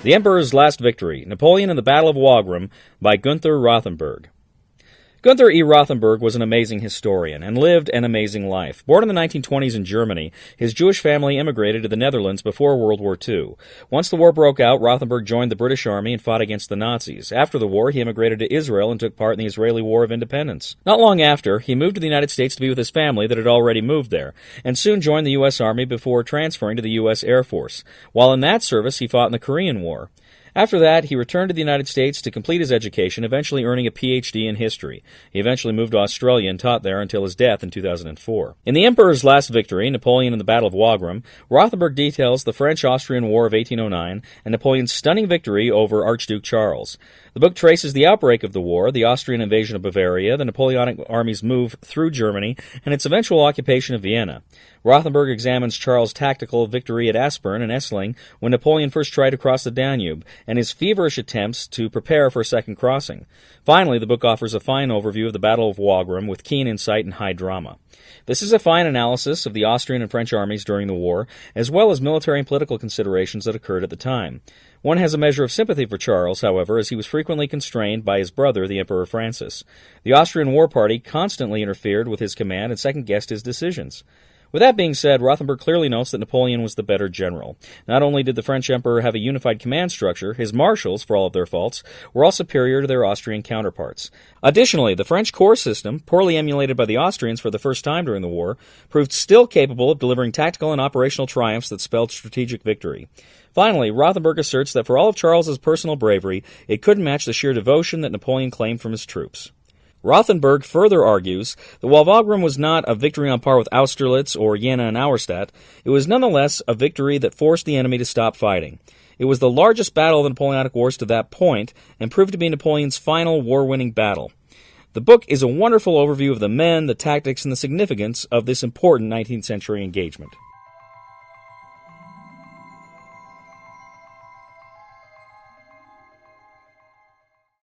The Emperor's Last Victory, Napoleon in the Battle of Wagram, by Gunther Rothenberg. Gunther E. Rothenberg was an amazing historian and lived an amazing life. Born in the 1920s in Germany, his Jewish family immigrated to the Netherlands before World War II. Once the war broke out, Rothenberg joined the British Army and fought against the Nazis. After the war, he immigrated to Israel and took part in the Israeli War of Independence. Not long after, he moved to the United States to be with his family that had already moved there, and soon joined the U.S. Army before transferring to the U.S. Air Force. While in that service, he fought in the Korean War. After that, he returned to the United States to complete his education, eventually earning a Ph.D. in history. He eventually moved to Australia and taught there until his death in 2004. In The Emperor's Last Victory, Napoleon in the Battle of Wagram, Rothenberg details the French-Austrian War of 1809 and Napoleon's stunning victory over Archduke Charles. The book traces the outbreak of the war, the Austrian invasion of Bavaria, the Napoleonic army's move through Germany, and its eventual occupation of Vienna. Rothenberg examines Charles' tactical victory at Aspern and Essling when Napoleon first tried to cross the Danube, and his feverish attempts to prepare for a second crossing. Finally, the book offers a fine overview of the Battle of Wagram with keen insight and high drama. This is a fine analysis of the Austrian and French armies during the war, as well as military and political considerations that occurred at the time. One has a measure of sympathy for Charles, however, as he was frequently constrained by his brother, the Emperor Francis. The Austrian war party constantly interfered with his command and second-guessed his decisions. With that being said, Rothenberg clearly notes that Napoleon was the better general. Not only did the French emperor have a unified command structure, his marshals, for all of their faults, were all superior to their Austrian counterparts. Additionally, the French corps system, poorly emulated by the Austrians for the first time during the war, proved still capable of delivering tactical and operational triumphs that spelled strategic victory. Finally, Rothenberg asserts that for all of Charles's personal bravery, it couldn't match the sheer devotion that Napoleon claimed from his troops. Rothenberg further argues that while Wagram was not a victory on par with Austerlitz or Jena and Auerstadt, it was nonetheless a victory that forced the enemy to stop fighting. It was the largest battle of the Napoleonic Wars to that point and proved to be Napoleon's final war-winning battle. The book is a wonderful overview of the men, the tactics, and the significance of this important 19th century engagement.